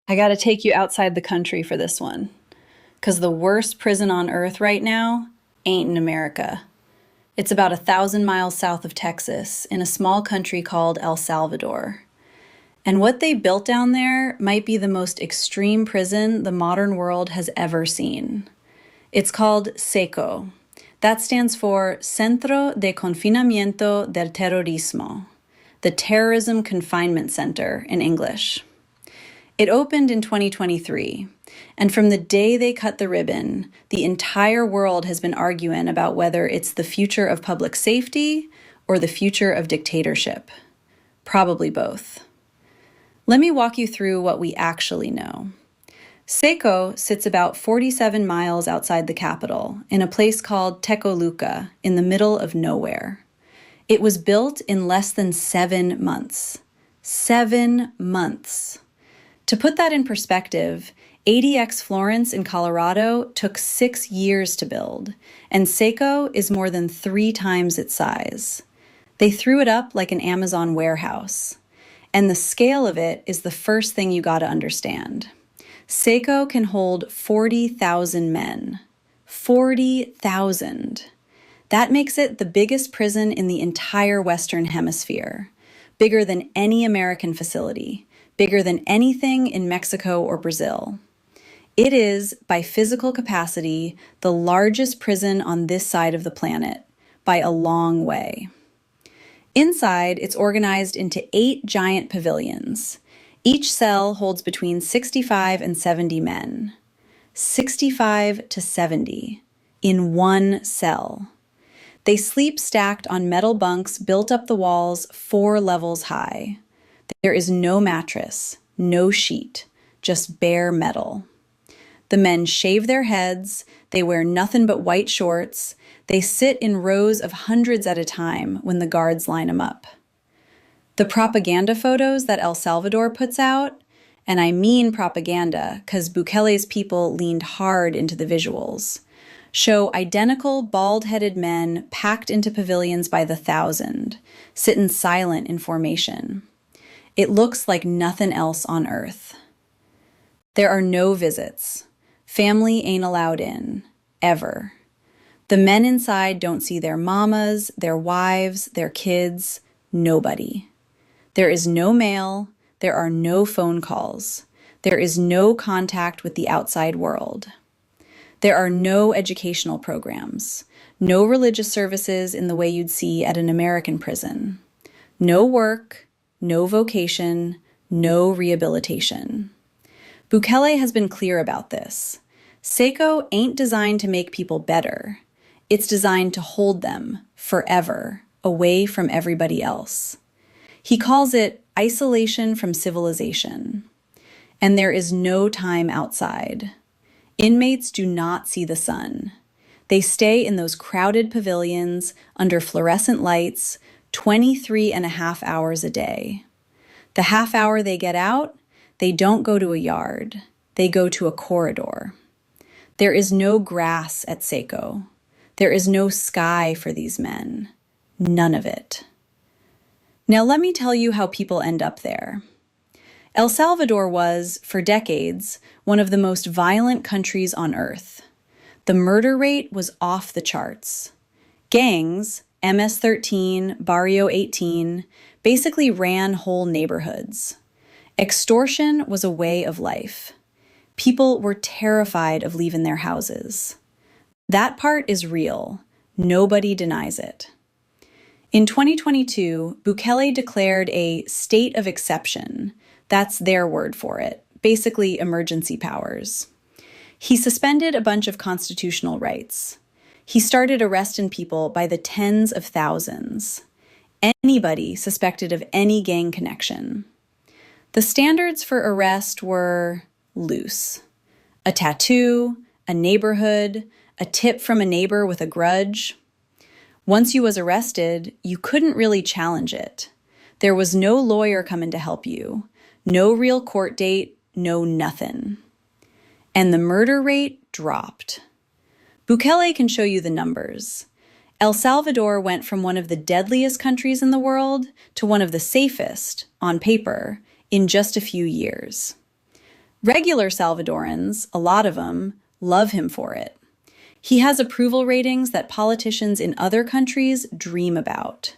I gotta take you outside the country for this one, because the worst prison on earth right now ain't in America. It's about 1,000 miles south of Texas, in a small country called El Salvador. And what they built down there might be the most extreme prison the modern world has ever seen. It's called CECO. That stands for Centro de Confinamiento del Terrorismo, the Terrorism Confinement Center in English. It opened in 2023, and from the day they cut the ribbon, the entire world has been arguing about whether it's the future of public safety or the future of dictatorship. Probably both. Let me walk you through what we actually know. Seco sits about 47 miles outside the capital, in a place called Tecoluca, in the middle of nowhere. It was built in less than 7 months. 7 months. To put that in perspective, ADX Florence in Colorado took 6 years to build, and Seco is more than 3 times its size. They threw it up like an Amazon warehouse. And the scale of it is the first thing you gotta understand. Seco can hold 40,000 men. 40,000. That makes it the biggest prison in the entire Western Hemisphere. Bigger than any American facility. Bigger than anything in Mexico or Brazil. It is, by physical capacity, the largest prison on this side of the planet, by a long way. Inside, it's organized into 8 giant pavilions. Each cell holds between 65 and 70 men. 65 to 70 in one cell. They sleep stacked on metal bunks built up the walls 4 levels high. There is no mattress, no sheet, just bare metal. The men shave their heads, they wear nothing but white shorts, they sit in rows of hundreds at a time when the guards line them up. The propaganda photos that El Salvador puts out, and I mean propaganda because Bukele's people leaned hard into the visuals, show identical bald-headed men packed into pavilions by the thousand, sitting silent in formation. It looks like nothing else on earth. There are no visits. Family ain't allowed in, ever. The men inside don't see their mamas, their wives, their kids, nobody. There is no mail, there are no phone calls. There is no contact with the outside world. There are no educational programs, no religious services in the way you'd see at an American prison. No work, no vocation, no rehabilitation. Bukele has been clear about this. Seco ain't designed to make people better. It's designed to hold them forever away from everybody else. He calls it isolation from civilization. And there is no time outside. Inmates do not see the sun. They stay in those crowded pavilions under fluorescent lights 23 and a half hours a day. The half hour they get out, they don't go to a yard. They go to a corridor. There is no grass at Seco. There is no sky for these men. None of it. Now let me tell you how people end up there. El Salvador was, for decades, one of the most violent countries on earth. The murder rate was off the charts. Gangs, MS-13, Barrio 18, basically ran whole neighborhoods. Extortion was a way of life. People were terrified of leaving their houses. That part is real. Nobody denies it. In 2022, Bukele declared a state of exception. That's their word for it, basically emergency powers. He suspended a bunch of constitutional rights. He started arresting people by the tens of thousands. Anybody suspected of any gang connection. The standards for arrest were loose. A tattoo, a neighborhood, a tip from a neighbor with a grudge. Once you was arrested, you couldn't really challenge it. There was no lawyer coming to help you. No real court date, no nothing. And the murder rate dropped. Bukele can show you the numbers. El Salvador went from one of the deadliest countries in the world to one of the safest, on paper, in just a few years. Regular Salvadorans, a lot of them, love him for it. He has approval ratings that politicians in other countries dream about.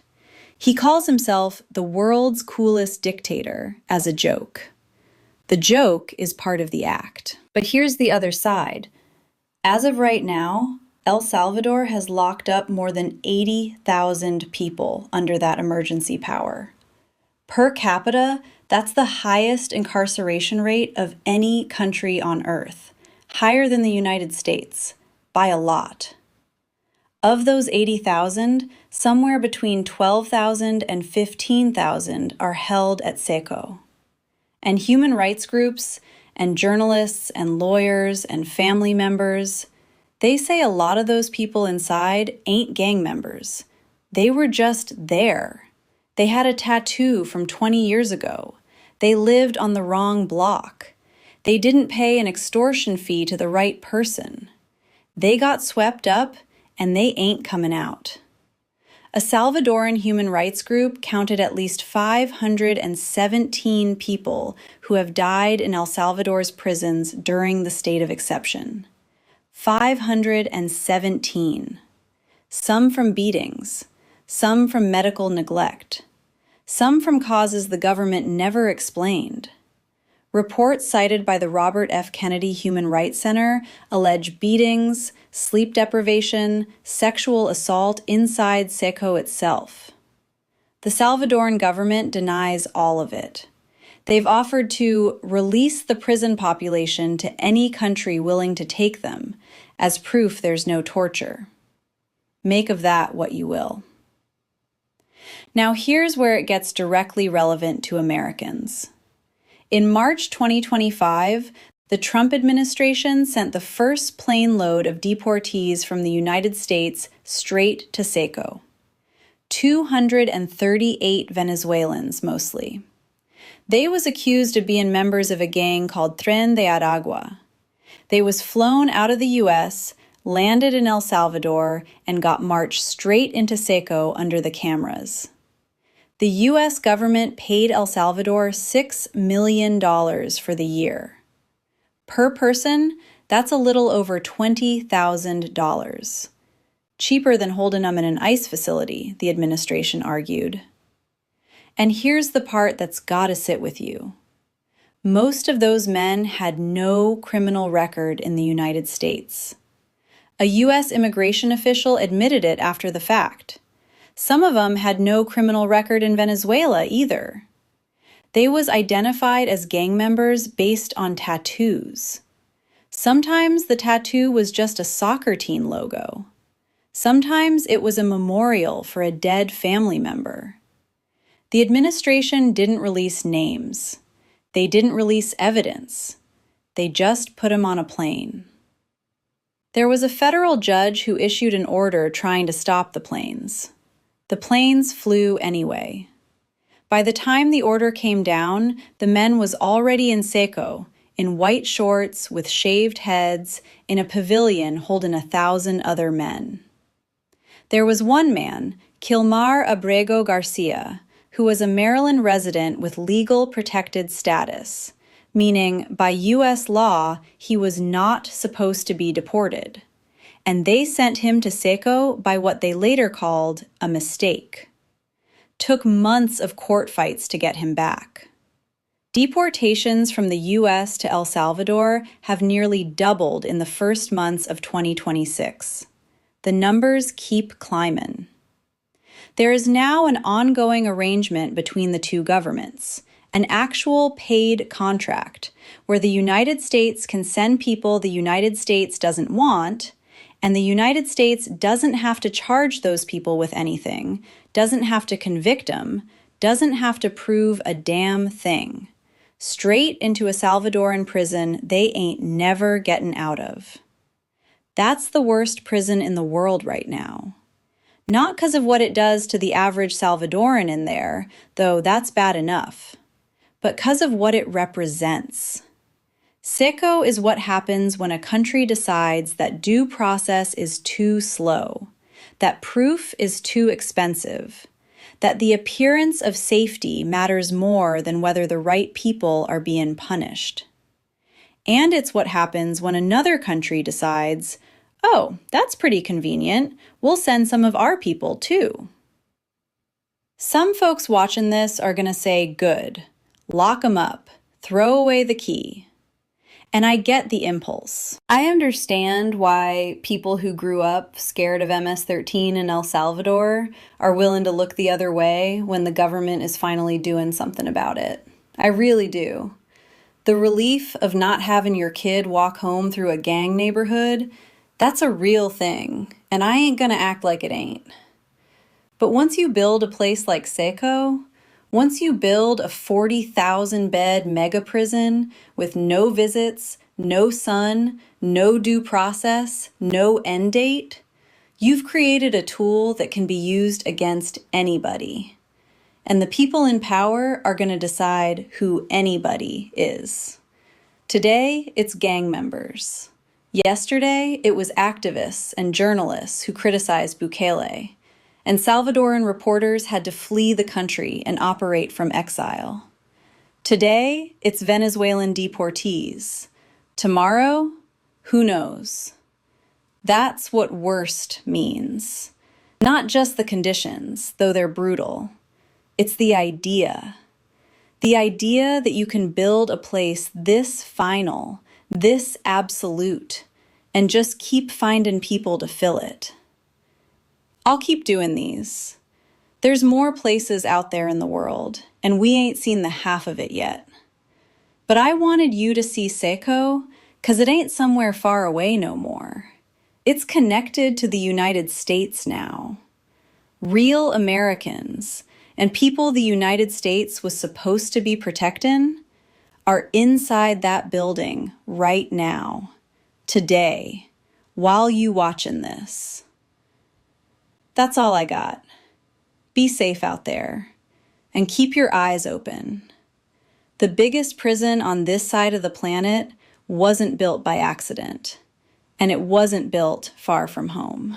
He calls himself the world's coolest dictator as a joke. The joke is part of the act. But here's the other side. As of right now, El Salvador has locked up more than 80,000 people under that emergency power. Per capita, that's the highest incarceration rate of any country on earth, higher than the United States, by a lot. Of those 80,000, somewhere between 12,000 and 15,000 are held at CECOT. And human rights groups and journalists and lawyers and family members, they say a lot of those people inside ain't gang members. They were just there. They had a tattoo from 20 years ago. They lived on the wrong block. They didn't pay an extortion fee to the right person. They got swept up and they ain't coming out. A Salvadoran human rights group counted at least 517 people who have died in El Salvador's prisons during the state of exception. 517. Some from beatings, some from medical neglect, some from causes the government never explained. Reports cited by the Robert F. Kennedy Human Rights Center allege beatings, sleep deprivation, sexual assault inside CECOT itself. The Salvadoran government denies all of it. They've offered to release the prison population to any country willing to take them, as proof there's no torture. Make of that what you will. Now here's where it gets directly relevant to Americans. In March 2025, the Trump administration sent the first plane load of deportees from the United States straight to CECOT. 238 Venezuelans, mostly. They was accused of being members of a gang called Tren de Aragua. They was flown out of the U.S., landed in El Salvador, and got marched straight into CECOT under the cameras. The U.S. government paid El Salvador $6 million for the year. Per person, that's a little over $20,000. Cheaper than holding them in an ICE facility, the administration argued. And here's the part that's gotta sit with you. Most of those men had no criminal record in the United States. A U.S. immigration official admitted it after the fact. Some of them had no criminal record in Venezuela either. They was identified as gang members based on tattoos. Sometimes the tattoo was just a soccer team logo. Sometimes it was a memorial for a dead family member. The administration didn't release names. They didn't release evidence. They just put him on a plane. There was a federal judge who issued an order trying to stop the planes. The planes flew anyway. By the time the order came down, the men was already in CECOT, in white shorts with shaved heads, in a pavilion holding 1,000 other men. There was one man, Kilmar Abrego Garcia, who was a Maryland resident with legal protected status, meaning by U.S. law he was not supposed to be deported. And they sent him to CECOT by what they later called a mistake. Took months of court fights to get him back. Deportations from the U.S. to El Salvador have nearly doubled in the first months of 2026. The numbers keep climbing. There is now an ongoing arrangement between the two governments, an actual paid contract, where the United States can send people the United States doesn't want, and the United States doesn't have to charge those people with anything, doesn't have to convict them, doesn't have to prove a damn thing. Straight into a Salvadoran prison they ain't never getting out of. That's the worst prison in the world right now. Not because of what it does to the average Salvadoran in there, though that's bad enough, but because of what it represents. CECOT is what happens when a country decides that due process is too slow, that proof is too expensive, that the appearance of safety matters more than whether the right people are being punished. And it's what happens when another country decides, oh, that's pretty convenient, we'll send some of our people too. Some folks watching this are going to say, good, lock 'em up, throw away the key. And I get the impulse. I understand why people who grew up scared of MS-13 in El Salvador are willing to look the other way when the government is finally doing something about it. I really do. The relief of not having your kid walk home through a gang neighborhood, that's a real thing, and I ain't gonna act like it ain't. But once you build a place like CECOT, once you build a 40,000 bed mega prison with no visits, no sun, no due process, no end date, you've created a tool that can be used against anybody. And the people in power are going to decide who anybody is. Today, it's gang members. Yesterday, it was activists and journalists who criticized Bukele. And Salvadoran reporters had to flee the country and operate from exile. Today, it's Venezuelan deportees. Tomorrow, who knows? That's what worst means. Not just the conditions, though they're brutal. It's the idea. The idea that you can build a place this final, this absolute, and just keep finding people to fill it. I'll keep doing these. There's more places out there in the world, and we ain't seen the half of it yet. But I wanted you to see CECOT because it ain't somewhere far away no more. It's connected to the United States now. Real Americans and people the United States was supposed to be protecting are inside that building right now, today, while you watching this. That's all I got. Be safe out there and keep your eyes open. The biggest prison on this side of the planet wasn't built by accident, and it wasn't built far from home.